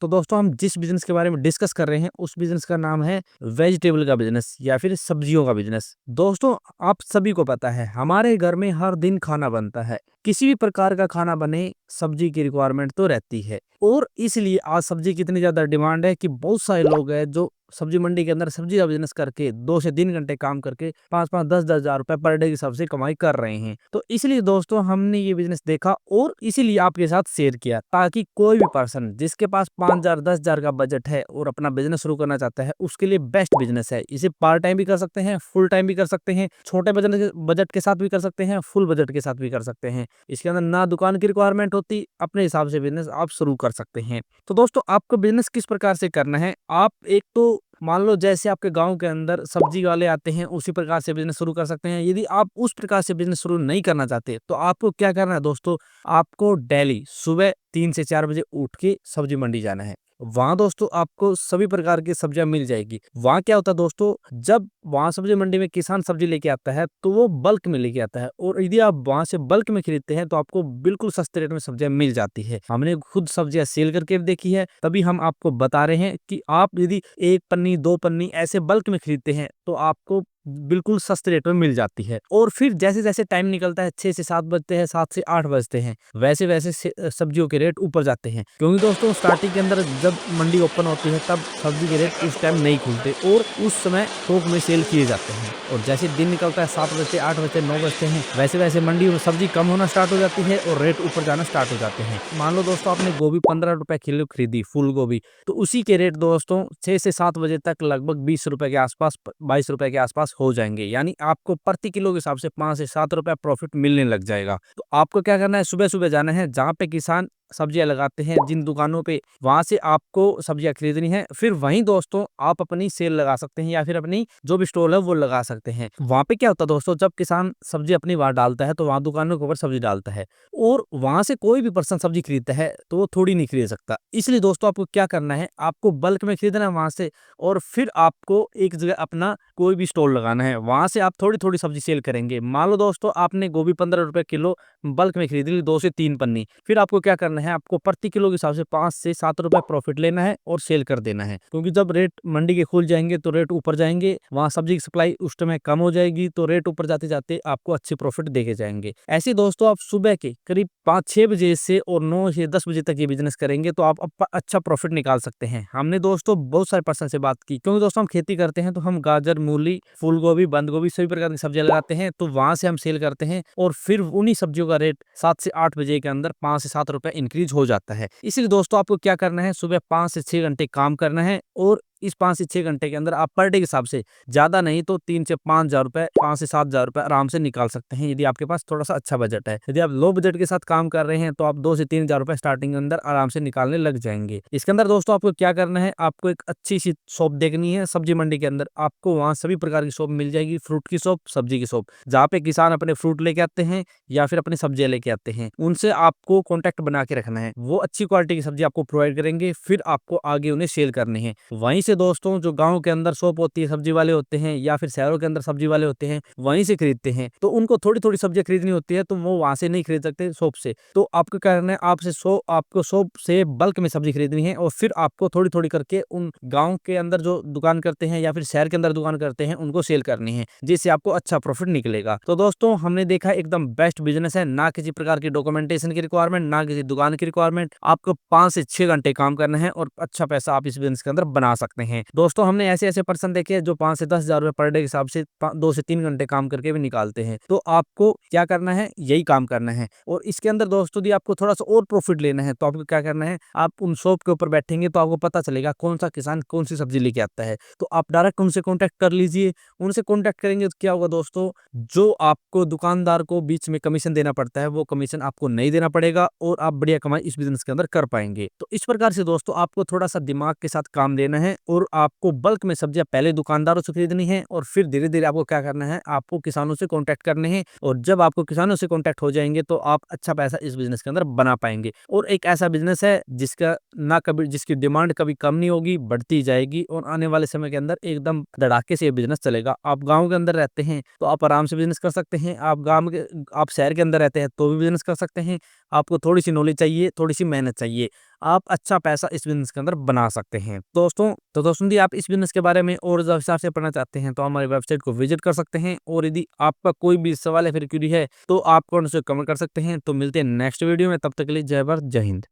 तो दोस्तों हम जिस बिजनेस के बारे में डिस्कस कर रहे हैं उस बिजनेस का नाम है वेजिटेबल का बिजनेस या फिर सब्जियों का बिजनेस। दोस्तों आप सभी को पता है हमारे घर में हर दिन खाना बनता है, किसी भी प्रकार का खाना बने सब्जी की रिक्वायरमेंट तो रहती है। और इसलिए आज सब्जी की इतनी ज्यादा डिमांड है कि बहुत सारे लोग हैं जो सब्जी मंडी के अंदर सब्जी का बिजनेस करके 2 से 3 घंटे काम करके 5-5 10-10 हजार रुपए पर डे के हिसाब से कमाई कर रहे हैं। तो इसलिए दोस्तों हमने ये बिजनेस देखा और इसीलिए आपके साथ शेयर किया, ताकि कोई भी पर्सन जिसके पास 5,000 10,000 का बजट है और अपना बिजनेस शुरू करना चाहता है उसके लिए बेस्ट बिजनेस है। इसे पार्ट टाइम भी कर सकते हैं, फुल टाइम भी कर सकते हैं, छोटे बजट के साथ भी कर सकते हैं, फुल बजट के साथ भी कर सकते हैं। इसके अंदर ना दुकान की रिक्वायरमेंट होती, अपने हिसाब से बिजनेस आप शुरू कर सकते हैं। तो दोस्तों आपको बिजनेस किस प्रकार से करना है, आप एक तो मान लो जैसे आपके गांव के अंदर सब्जी वाले आते हैं उसी प्रकार से बिजनेस शुरू कर सकते हैं। यदि आप उस प्रकार से बिजनेस शुरू नहीं करना चाहते तो आपको क्या करना है दोस्तों, आपको डेली सुबह 3 से 4 बजे उठ के सब्जी मंडी जाना है। वहां दोस्तों आपको सभी प्रकार की सब्जियां मिल जाएगी। वहां क्या होता है दोस्तों, जब वहां सब्जी मंडी में किसान सब्जी लेके आता है तो वो बल्क में लेके आता है, और यदि आप वहां से बल्क में खरीदते हैं तो आपको बिल्कुल सस्ते रेट में सब्जियां मिल जाती है। हमने खुद सब्जियां सेल करके देखी है, तभी हम आपको बता रहे हैं कि आप यदि 1 पन्नी 2 पन्नी ऐसे बल्क में खरीदते हैं तो आपको बिल्कुल सस्ते रेट में मिल जाती है। और फिर जैसे जैसे टाइम निकलता है 6 से 7 बजते हैं, 7 से 8 बजते हैं, वैसे वैसे सब्जियों के रेट ऊपर जाते हैं, क्योंकि दोस्तों स्टार्टिंग के अंदर जब मंडी ओपन होती है तब सब्जी के रेट उस टाइम नहीं खुलते और उस समय थोक में सेल किए जाते हैं। और जैसे दिन निकलता है 7 बजते 8 बजते 9 बजते हैं, वैसे वैसे मंडी में सब्जी कम होना स्टार्ट हो जाती है और रेट ऊपर जाना स्टार्ट हो जाते हैं। मान लो दोस्तों आपने गोभी 15 रुपए किलो खरीदी, फूल गोभी, तो उसी के रेट दोस्तों 6 से 7 बजे तक लगभग 20 रुपए के आसपास, 22 रुपए के आसपास हो जाएंगे। यानी आपको प्रति किलो के हिसाब से 5 से 7 रुपए प्रॉफिट मिलने लग जाएगा। तो आपको क्या करना है, सुबह सुबह जाना है जहाँ पे किसान सब्जियां लगाते हैं, जिन दुकानों पे, वहां से आपको सब्जियां खरीदनी है। फिर वहीं दोस्तों आप अपनी सेल लगा सकते हैं या फिर अपनी जो भी स्टॉल है वो लगा सकते हैं। वहां पे क्या होता है दोस्तों, जब किसान सब्जी अपनी वहां डालता है तो वहां दुकानों के ऊपर सब्जी डालता है और वहां से कोई भी पर्सन सब्जी खरीदता है तो वो थोड़ी नहीं खरीद सकता। इसलिए दोस्तों आपको क्या करना है, आपको बल्क में खरीदना है वहां से, और फिर आपको एक जगह अपना कोई भी स्टॉल लगाना है, वहां से आप थोड़ी थोड़ी सब्जी सेल करेंगे। मान लो दोस्तों आपने गोभी 15 रुपए किलो बल्क में खरीद ली 2 से 3 पन्नी, फिर आपको क्या करना है, आपको प्रति किलो के हिसाब से 5 से 7 रुपए प्रॉफिट लेना है और सेल कर देना है। क्योंकि जब रेट मंडी के खुल जाएंगे तो रेट ऊपर जाएंगे, वहां सब्जी की सप्लाई उस समय कम हो जाएगी तो रेट ऊपर जाते जाते आपको अच्छे प्रॉफिट देके जाएंगे। ऐसे दोस्तों आप सुबह के करीब 5-6 बजे से और 9 से 10 बजे तक ये बिजनेस करेंगे तो आप अच्छा प्रॉफिट निकाल सकते हैं। हमने दोस्तों बहुत सारे पर्सन से बात की, क्योंकि दोस्तों हम खेती करते हैं तो हम गाजर, मूली, फूल गोभी, बंद गोभी सभी प्रकार की सब्जियां लगाते हैं, तो वहां से हम सेल करते हैं और फिर उन्हीं सब्जियों का रेट 7 से 8 बजे के अंदर 5 से 7 रुपए इंक्रीज हो जाता है। इसलिए दोस्तों आपको क्या करना है, सुबह 5 से 6 घंटे काम करना है और इस 5 से 6 घंटे के अंदर आप पर डे के हिसाब से ज्यादा नहीं तो 3 से 5 हजार रुपए, 5 से 7 हजार रुपए आराम से निकाल सकते हैं, यदि आपके पास थोड़ा सा अच्छा बजट है। यदि आप लो बजट के साथ काम कर रहे हैं तो आप 2 से 3 हजार रुपए स्टार्टिंग के अंदर आराम से निकालने लग जाएंगे। इसके अंदर दोस्तों आपको क्या करना है, आपको एक अच्छी सी शॉप देखनी है सब्जी मंडी के अंदर। आपको वहां सभी प्रकार की शॉप मिल जाएगी, फ्रूट की शॉप, सब्जी की शॉप, जहाँ पे किसान अपने फ्रूट लेके आते हैं या फिर अपनी सब्जियां लेके आते हैं। उनसे आपको कॉन्टेक्ट बना के रखना है, वो अच्छी क्वालिटी की सब्जी आपको प्रोवाइड करेंगे, फिर आपको आगे उन्हें सेल करनी है। वहीं से दोस्तों जो गांव के अंदर शॉप होती है, सब्जी वाले होते हैं या फिर शहरों के अंदर सब्जी वाले होते हैं, वहीं से खरीदते हैं। तो उनको थोड़ी थोड़ी सब्जियां खरीदनी होती है तो वो वहां से नहीं खरीद सकते शॉप से, तो आपको क्या करना है, आपको शॉप से बल्क में सब्जी खरीदनी है और फिर आपको थोड़ी थोड़ी करके उन गाँव के अंदर जो दुकान करते हैं या फिर शहर के अंदर दुकान करते हैं उनको सेल करनी है, जिससे आपको अच्छा प्रॉफिट निकलेगा। तो दोस्तों हमने देखा एकदम बेस्ट बिजनेस है, ना किसी प्रकार की डॉक्यूमेंटेशन की रिक्वायरमेंट, ना किसी दुकान की रिक्वायरमेंट, आपको 5 से 6 घंटे काम करना है और अच्छा पैसा आप इस बिजनेस के अंदर बना सकते हैं। दोस्तों हमने ऐसे ऐसे पर्सन देखे हैं जो 5 से 10 हजार रुपए पर डे के हिसाब से 2 से 3 घंटे काम करके भी निकालते हैं। तो आपको क्या करना है, यही काम करना है। और इसके अंदर दोस्तों यदि आपको थोड़ा सा और प्रॉफिट लेना है तो आपको क्या करना है, आप उन शॉप के ऊपर बैठेंगे तो आपको पता चलेगा कौन सा किसान कौन सी सब्जी लेके आता है, तो आप डायरेक्ट उनसे कॉन्टेक्ट कर लीजिए। उनसे कॉन्टेक्ट करेंगे तो क्या होगा दोस्तों, जो आपको दुकानदार को बीच में कमीशन देना पड़ता है वो कमीशन आपको नहीं देना पड़ेगा और आप बढ़िया कमाई इस बिजनेस के अंदर कर पाएंगे। तो इस प्रकार से दोस्तों आपको थोड़ा सा दिमाग के साथ काम लेना है और आपको बल्क में सब्जियां पहले दुकानदारों से खरीदनी है और फिर धीरे धीरे आपको क्या करना है, आपको किसानों से कॉन्टेक्ट करने हैं। और जब आपको किसानों से कॉन्टेक्ट हो जाएंगे तो आप अच्छा पैसा इस बिजनेस के अंदर बना पाएंगे। और एक ऐसा बिजनेस है जिसकी डिमांड कभी कम नहीं होगी, बढ़ती जाएगी और आने वाले समय के अंदर एकदम धड़ाके से ये बिजनेस चलेगा। आप गाँव के अंदर रहते हैं तो आप आराम से बिजनेस कर सकते हैं, आप शहर के अंदर रहते हैं तो भी बिजनेस कर सकते हैं। आपको थोड़ी सी नॉलेज चाहिए, थोड़ी सी मेहनत चाहिए। आप अच्छा पैसा इस बिज़नेस के अंदर बना सकते हैं। दोस्तों यदि आप इस बिज़नेस के बारे में और ज़्यादा विस्तार से पढ़ना चाहते हैं तो हमारी वेबसाइट को विज़िट कर सकते हैं, और यदि आपका कोई भी सवाल या फिर क्वेरी है तो आप कमेंट कर सकते हैं। तो मिलते हैं नेक्स्ट वीडियो में, तब तक के लिए जय भारत, जय हिंद।